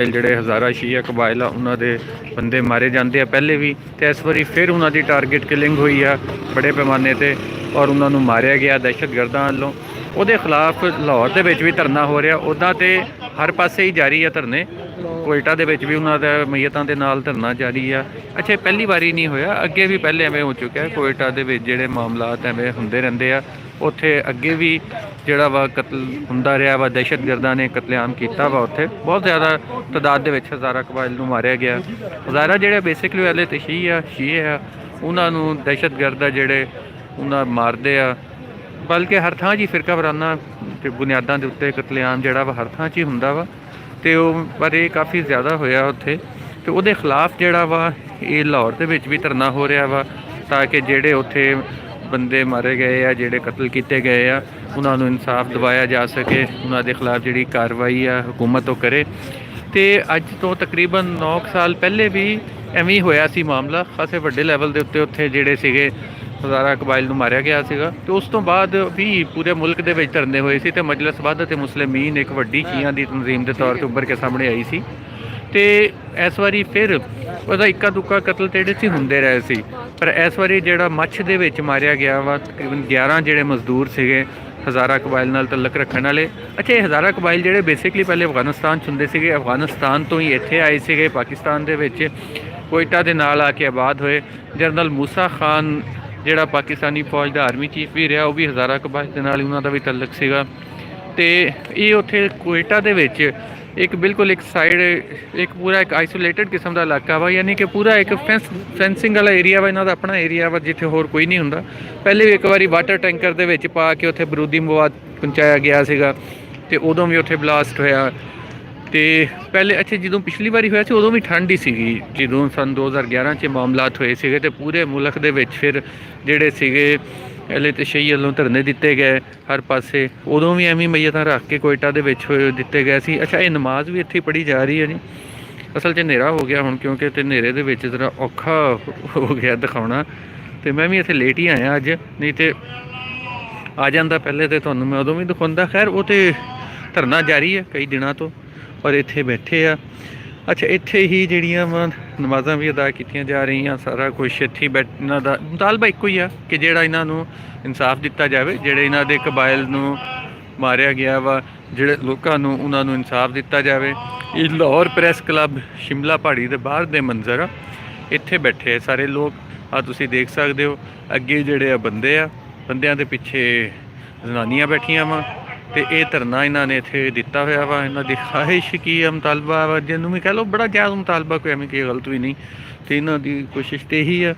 ਜਿਹੜੇ ਹਜ਼ਾਰਾ ਸ਼ੀਆ ਕਬਾਇਲ ਆ ਉਹਨਾਂ ਦੇ ਬੰਦੇ ਮਾਰੇ ਜਾਂਦੇ ਆ ਪਹਿਲੇ ਵੀ, ਤੇ ਇਸ ਵਾਰੀ ਫਿਰ ਉਹਨਾਂ ਦੀ ਟਾਰਗੇਟ ਕਿਲਿੰਗ ਹੋਈ ਆ ਬੜੇ ਪੈਮਾਨੇ ਤੇ ਔਰ ਉਹਨਾਂ ਨੂੰ ਮਾਰਿਆ ਗਿਆ ਦਹਿਸ਼ਤਗਰਦਾਂ ਵੱਲੋਂ। ਉਹਦੇ ਖਿਲਾਫ ਲਾਹੌਰ ਦੇ ਵਿੱਚ ਵੀ ਧਰਨਾ ਹੋ ਰਿਹਾ। ਉੱਦਾਂ ਤੇ ਹਰ ਪਾਸੇ ਹੀ ਜਾਰੀ ਆ ਧਰਨੇ। ਕੋਇਟਾ ਦੇ ਵਿੱਚ ਵੀ ਉਹਨਾਂ ਦਾ ਮਈਤਾਂ ਦੇ ਨਾਲ ਧਰਨਾ ਜਾਰੀ ਆ। ਅੱਛਾ, ਪਹਿਲੀ ਵਾਰੀ ਨਹੀਂ ਹੋਇਆ, ਅੱਗੇ ਵੀ ਪਹਿਲੇ ਐਵੇਂ ਹੋ ਚੁੱਕਿਆ। ਕੋਇਟਾ ਦੇ ਵਿੱਚ ਜਿਹੜੇ ਮਾਮਲਾਤ ਐਵੇਂ ਹੁੰਦੇ ਰਹਿੰਦੇ ਆ। ਉੱਥੇ ਅੱਗੇ ਵੀ ਜਿਹੜਾ ਵਾ ਕਤਲ ਹੁੰਦਾ ਰਿਹਾ ਵਾ, ਦਹਿਸ਼ਤਗਰਦਾਂ ਨੇ ਕਤਲੇਆਮ ਕੀਤਾ ਵਾ। ਉੱਥੇ ਬਹੁਤ ਜ਼ਿਆਦਾ ਤਾਦਾਦ ਦੇ ਵਿੱਚ ਹਜ਼ਾਰਾ ਕਬਾਇਲ ਨੂੰ ਮਾਰਿਆ ਗਿਆ। ਹਜ਼ਾਰਾ ਜਿਹੜੇ ਬੇਸਿਕਲੀ ਵਾਲੇ ਤੇ ਸ਼ੀਏ ਆ ਉਹਨਾਂ ਨੂੰ ਦਹਿਸ਼ਤਗਰਦ ਆ ਜਿਹੜੇ ਉਹਨਾਂ ਮਾਰਦੇ ਆ। ਬਲਕਿ ਹਰ ਥਾਂ 'ਚ ਹੀ ਫਿਰਕਾ ਵਰਾਨਾ ਤੇ ਬੁਨਿਆਦਾਂ ਦੇ ਉੱਤੇ ਕਤਲੇਆਮ ਜਿਹੜਾ ਵਾ ਹਰ ਥਾਂ 'ਚ ਹੀ ਹੁੰਦਾ ਵਾ। ਅਤੇ ਉਹ ਪਰ ਇਹ ਕਾਫੀ ਜ਼ਿਆਦਾ ਹੋਇਆ ਉੱਥੇ, ਅਤੇ ਉਹਦੇ ਖਿਲਾਫ ਜਿਹੜਾ ਵਾ ਇਹ ਲਾਹੌਰ ਦੇ ਵਿੱਚ ਵੀ ਧਰਨਾ ਹੋ ਰਿਹਾ ਵਾ, ਤਾਂ ਕਿ ਜਿਹੜੇ ਉੱਥੇ ਬੰਦੇ ਮਾਰੇ ਗਏ ਆ, ਜਿਹੜੇ ਕਤਲ ਕੀਤੇ ਗਏ ਆ, ਉਹਨਾਂ ਨੂੰ ਇਨਸਾਫ ਦਿਵਾਇਆ ਜਾ ਸਕੇ। ਉਹਨਾਂ ਦੇ ਖਿਲਾਫ ਜਿਹੜੀ ਕਾਰਵਾਈ ਆ ਹੁਕੂਮਤ ਉਹ ਕਰੇ। ਅਤੇ ਅੱਜ ਤੋਂ ਤਕਰੀਬਨ 9 ਸਾਲ ਪਹਿਲੇ ਵੀ ਐਵੇਂ ਹੀ ਹੋਇਆ ਸੀ ਮਾਮਲਾ, ਖਾਸੇ ਵੱਡੇ ਲੈਵਲ ਦੇ ਉੱਤੇ ਉੱਥੇ ਜਿਹੜੇ ਸੀਗੇ ਹਜ਼ਾਰਾ ਕਬਾਇਲ ਨੂੰ ਮਾਰਿਆ ਗਿਆ ਸੀਗਾ। ਅਤੇ ਉਸ ਤੋਂ ਬਾਅਦ ਵੀ ਪੂਰੇ ਮੁਲਕ ਦੇ ਵਿੱਚ ਧਰਨੇ ਹੋਏ ਸੀ, ਅਤੇ ਮਜਲਿਸ ਵਹਦਤ ਮੁਸਲਿਮੀਨ ਇੱਕ ਵੱਡੀ ਸ਼ੀਆਂ ਦੀ ਤਨਜ਼ੀਮ ਦੇ ਤੌਰ 'ਤੇ ਉੱਭਰ ਕੇ ਸਾਹਮਣੇ ਆਈ ਸੀ। ਅਤੇ ਇਸ ਵਾਰੀ ਫਿਰ ਉਹਦਾ ਇੱਕਾ ਦੁੱਕਾ ਕਤਲ ਜਿਹੜੇ ਸੀ ਹੁੰਦੇ ਰਹੇ ਸੀ, ਪਰ ਇਸ ਵਾਰੀ ਜਿਹੜਾ ਮੱਛ ਦੇ ਵਿੱਚ ਮਾਰਿਆ ਗਿਆ ਵਾ ਤਕਰੀਬਨ 11 ਜਿਹੜੇ ਮਜ਼ਦੂਰ ਸੀਗੇ ਹਜ਼ਾਰਾ ਕਬਾਇਲ ਨਾਲ ਤਲਕ ਰੱਖਣ ਵਾਲੇ। ਅੱਛਾ, ਇਹ ਹਜ਼ਾਰਾ ਕਬਾਇਲ ਜਿਹੜੇ ਬੇਸਿਕਲੀ ਪਹਿਲੇ ਅਫਗਾਨਿਸਤਾਨ 'ਚ ਹੁੰਦੇ ਸੀਗੇ, ਅਫਗਾਨਿਸਤਾਨ ਤੋਂ ਹੀ ਇੱਥੇ ਆਏ ਸੀਗੇ ਪਾਕਿਸਤਾਨ ਦੇ ਵਿੱਚ, ਕੋਇਟਾ ਦੇ ਨਾਲ ਆ ਕੇ ਆਬਾਦ ਹੋਏ। ਜਨਰਲ ਮੂਸਾ ਖਾਨ ਜਿਹੜਾ ਪਾਕਿਸਤਾਨੀ ਫੌਜ ਦਾ ਆਰਮੀ ਚੀਫ ਵੀ ਰਿਹਾ, ਉਹ ਵੀ ਹਜ਼ਾਰਾ ਕਬਾਇਲ ਦੇ ਨਾਲ ਹੀ ਉਹਨਾਂ ਦਾ ਵੀ ਤਲਕ ਸੀਗਾ। ਅਤੇ ਇਹ ਉੱਥੇ ਕੋਇਟਾ ਦੇ ਵਿੱਚ ਇੱਕ ਬਿਲਕੁਲ ਇੱਕ ਸਾਈਡ ਇੱਕ ਪੂਰਾ ਇੱਕ ਆਈਸੋਲੇਟਡ ਕਿਸਮ ਦਾ ਇਲਾਕਾ ਵਾ, ਯਾਨੀ ਕਿ ਪੂਰਾ ਇੱਕ ਫੈਂਸਿੰਗ ਵਾਲਾ ਏਰੀਆ ਵਾ, ਇਹਨਾਂ ਦਾ ਆਪਣਾ ਏਰੀਆ ਵਾ ਜਿੱਥੇ ਹੋਰ ਕੋਈ ਨਹੀਂ ਹੁੰਦਾ। ਪਹਿਲੇ ਵੀ ਇੱਕ ਵਾਰੀ ਵਾਟਰ ਟੈਂਕਰ ਦੇ ਵਿੱਚ ਪਾ ਕੇ ਉੱਥੇ ਬਰੂਦੀ ਮਵਾਦ ਪਹੁੰਚਾਇਆ ਗਿਆ ਸੀਗਾ, ਅਤੇ ਉਦੋਂ ਵੀ ਉੱਥੇ ਬਲਾਸਟ ਹੋਇਆ। ਅਤੇ ਪਹਿਲੇ ਅੱਛਾ, ਜਦੋਂ ਪਿਛਲੀ ਵਾਰੀ ਹੋਇਆ ਸੀ ਉਦੋਂ ਵੀ ਠੰਡ ਹੀ ਸੀਗੀ, ਜਦੋਂ ਸੰਨ 2011 'ਚ ਮਾਮਲਾਤ ਹੋਏ ਸੀਗੇ, ਅਤੇ ਪੂਰੇ ਮੁਲਕ ਦੇ ਵਿੱਚ ਫਿਰ ਜਿਹੜੇ ਸੀਗੇ ਪਹਿਲੇ ਤਾਂ ਸ਼ਹੀ ਵੱਲੋਂ ਧਰਨੇ ਦਿੱਤੇ ਗਏ ਹਰ ਪਾਸੇ। ਉਦੋਂ ਵੀ ਐਵੇਂ ਮਈਤਾਂ ਰੱਖ ਕੇ ਕੋਇਟਾ ਦੇ ਵਿੱਚ ਦਿੱਤੇ ਗਏ ਸੀ। ਅੱਛਾ, ਇਹ ਨਮਾਜ਼ ਵੀ ਇੱਥੇ ਪੜ੍ਹੀ ਜਾ ਰਹੀ ਹੈ ਜੀ। ਅਸਲ 'ਚ ਹਨੇਰਾ ਹੋ ਗਿਆ ਹੁਣ, ਕਿਉਂਕਿ ਅਤੇ ਹਨੇਰੇ ਦੇ ਵਿੱਚ ਜ਼ਰਾ ਔਖਾ ਹੋ ਗਿਆ ਦਿਖਾਉਣਾ, ਅਤੇ ਮੈਂ ਵੀ ਇੱਥੇ ਲੇਟ ਹੀ ਆਇਆ ਅੱਜ, ਨਹੀਂ ਤਾਂ ਆ ਜਾਂਦਾ ਪਹਿਲੇ ਤਾਂ ਤੁਹਾਨੂੰ ਮੈਂ ਉਦੋਂ ਵੀ ਦਿਖਾਉਂਦਾ। ਖੈਰ, ਉਹ ਤਾਂ ਧਰਨਾ ਜਾਰੀ ਹੈ ਕਈ ਦਿਨਾਂ ਤੋਂ, ਔਰ ਇੱਥੇ ਬੈਠੇ ਆ। ਅੱਛਾ, ਇੱਥੇ ਹੀ ਜਿਹੜੀਆਂ ਵਾ ਨਮਾਜ਼ਾਂ ਵੀ ਅਦਾ ਕੀਤੀਆਂ ਜਾ ਰਹੀਆਂ, ਸਾਰਾ ਕੁਛ ਇੱਥੇ ਇਹਨਾਂ ਦਾ ਮੁਤਾਲਬਾ ਇੱਕੋ ਹੀ ਆ ਕਿ ਜਿਹੜਾ ਇਹਨਾਂ ਨੂੰ ਇਨਸਾਫ ਦਿੱਤਾ ਜਾਵੇ, ਜਿਹੜੇ ਇਹਨਾਂ ਦੇ ਕਬਾਇਲ ਨੂੰ ਮਾਰਿਆ ਗਿਆ ਵਾ, ਜਿਹੜੇ ਲੋਕਾਂ ਨੂੰ ਉਹਨਾਂ ਨੂੰ ਇਨਸਾਫ ਦਿੱਤਾ ਜਾਵੇ। ਇਹ ਲਾਹੌਰ ਪ੍ਰੈਸ ਕਲੱਬ ਸ਼ਿਮਲਾ ਪਹਾੜੀ ਦੇ ਬਾਹਰ ਦੇ ਮੰਜ਼ਰ ਆ। ਇੱਥੇ ਬੈਠੇ ਸਾਰੇ ਲੋਕ, ਆ ਤੁਸੀਂ ਦੇਖ ਸਕਦੇ ਹੋ। ਅੱਗੇ ਜਿਹੜੇ ਆ ਬੰਦੇ ਆ, ਬੰਦਿਆਂ ਦੇ ਪਿੱਛੇ ਜ਼ਨਾਨੀਆਂ ਬੈਠੀਆਂ ਵਾ, ਅਤੇ ਇਹ ਧਰਨਾ ਇਹਨਾਂ ਨੇ ਇੱਥੇ ਦਿੱਤਾ ਹੋਇਆ ਵਾ। ਇਹਨਾਂ ਦੀ ਖਾਹਿਸ਼ ਕੀ ਆ, ਮੁਤਾਲਬਾ ਵਾ, ਜਿਹਨੂੰ ਵੀ ਕਹਿ ਲਓ, ਬੜਾ ਜਾਇਜ਼ ਮੁਤਾਲਬਾ, ਕੋਈ ਐਵੇਂ ਕੀ ਗਲਤ ਵੀ ਨਹੀਂ, ਅਤੇ ਇਹਨਾਂ ਦੀ ਕੋਸ਼ਿਸ਼ ਤਾਂ ਇਹੀ ਆ।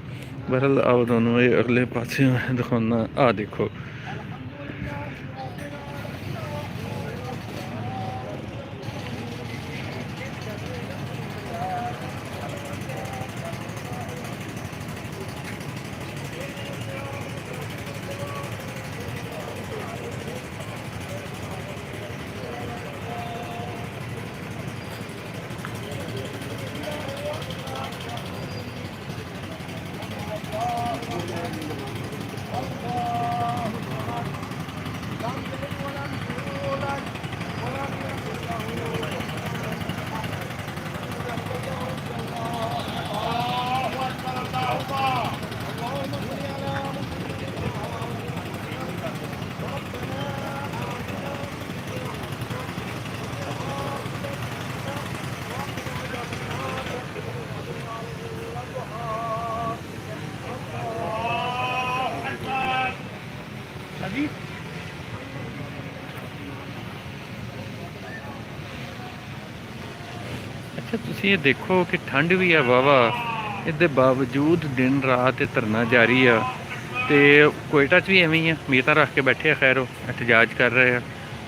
ਬਹਰਹਾਲ ਆਓ ਤੁਹਾਨੂੰ ਇਹ ਅਗਲੇ ਪਾਸੇ ਦਿਖਾਉਣਾ। ਆਹ ਦੇਖੋ, ਅੱਛਾ, ਤੁਸੀਂ ਇਹ ਦੇਖੋ ਕਿ ਠੰਡ ਵੀ ਆ ਵਾਹਵਾ, ਇਹਦੇ ਬਾਵਜੂਦ ਦਿਨ ਰਾਤ ਇਹ ਧਰਨਾ ਜਾਰੀ ਆ। ਅਤੇ ਕੋਇਟਾ 'ਚ ਵੀ ਐਵੇਂ ਹੀ ਆ, ਮੀਤਾਂ ਰੱਖ ਕੇ ਬੈਠੇ ਆ। ਖੈਰ, ਉਹ ਇhtਜਾਜ ਕਰ ਰਹੇ ਆ।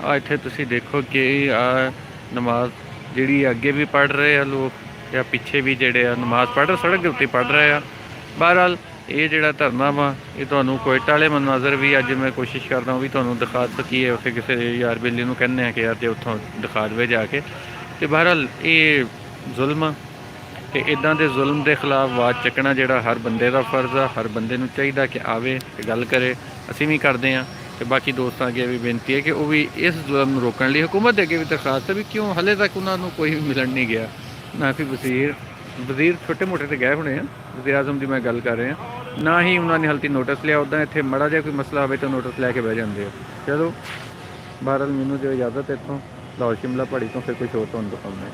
ਆ ਇੱਥੇ ਤੁਸੀਂ ਦੇਖੋ ਕਿ ਆ ਨਮਾਜ਼ ਜਿਹੜੀ ਅੱਗੇ ਵੀ ਪੜ੍ਹ ਰਹੇ ਆ ਲੋਕ, ਜਾਂ ਪਿੱਛੇ ਵੀ ਜਿਹੜੇ ਆ ਨਮਾਜ਼ ਪੜ੍ਹ ਰਹੇ, ਸੜਕ ਦੇ ਉੱਤੇ ਪੜ੍ਹ ਰਹੇ ਆ। ਬਹਰਹਾਲ ਇਹ ਜਿਹੜਾ ਧਰਨਾ ਵਾ, ਇਹ ਤੁਹਾਨੂੰ ਕੋਇਟਾ ਵਾਲੇ ਮਨਾਜ਼ਰ ਵੀ ਅੱਜ ਮੈਂ ਕੋਸ਼ਿਸ਼ ਕਰਦਾ ਉਹ ਵੀ ਤੁਹਾਨੂੰ ਦਿਖਾ ਸਕੀਏ। ਉੱਥੇ ਕਿਸੇ ਯਾਰ ਬੇਲੀ ਨੂੰ ਕਹਿੰਦੇ ਆ ਕਿ ਯਾਰ ਜੇ ਉੱਥੋਂ ਦਿਖਾ ਦੇਵੇ ਜਾ ਕੇ। ਅਤੇ ਬਹਰਹਾਲ ਇਹ ਜ਼ੁਲਮ, ਅਤੇ ਇੱਦਾਂ ਦੇ ਜ਼ੁਲਮ ਦੇ ਖਿਲਾਫ ਆਵਾਜ਼ ਚੱਕਣਾ ਜਿਹੜਾ ਹਰ ਬੰਦੇ ਦਾ ਫਰਜ਼ ਆ। ਹਰ ਬੰਦੇ ਨੂੰ ਚਾਹੀਦਾ ਕਿ ਆਵੇ ਅਤੇ ਗੱਲ ਕਰੇ। ਅਸੀਂ ਵੀ ਕਰਦੇ ਹਾਂ। ਤੇ ਬਾਕੀ ਦੋਸਤਾਂ ਅੱਗੇ ਵੀ ਬੇਨਤੀ ਹੈ ਕਿ ਉਹ ਵੀ ਇਸ ਜ਼ੁਲਮ ਨੂੰ ਰੋਕਣ ਲਈ ਹਕੂਮਤ ਦੇ ਅੱਗੇ ਵੀ ਦਰਖਾਸਤ ਹੈ ਵੀ ਕਿਉਂ ਹਲੇ ਤੱਕ ਉਹਨਾਂ ਨੂੰ ਕੋਈ ਵੀ ਮਿਲਣ ਨਹੀਂ ਗਿਆ। ਨਾ ਕਿ ਵਜ਼ੀਰ ਛੋਟੇ ਮੋਟੇ ਤੇ ਗਏ ਹੋਣੇ ਆ, ਵਜ਼ੀਰ ਆਜ਼ਮ ਦੀ ਮੈਂ ਗੱਲ ਕਰ ਰਿਹਾ, ਨਾ ਹੀ ਉਹਨਾਂ ਨੇ ਹਲਤੀ ਨੋਟਿਸ ਲਿਆ। ਉੱਦਾਂ ਇੱਥੇ ਮਾੜਾ ਜਿਹਾ ਕੋਈ ਮਸਲਾ ਹੋਵੇ ਤਾਂ ਨੋਟਿਸ ਲੈ ਕੇ ਬਹਿ ਜਾਂਦੇ ਆ। ਚਲੋ ਬਹਰਹਾਲ ਮੈਨੂੰ ਦਿਓ ਇਜਾਜ਼ਤ ਇੱਥੋਂ ਲਾਹੌਰ ਸ਼ਿਮਲਾ ਪਹਾੜੀ ਤੋਂ, ਫਿਰ ਕੁਛ ਹੋਰ ਤੁਹਾਨੂੰ ਦਿਖਾਉਂਦਾ।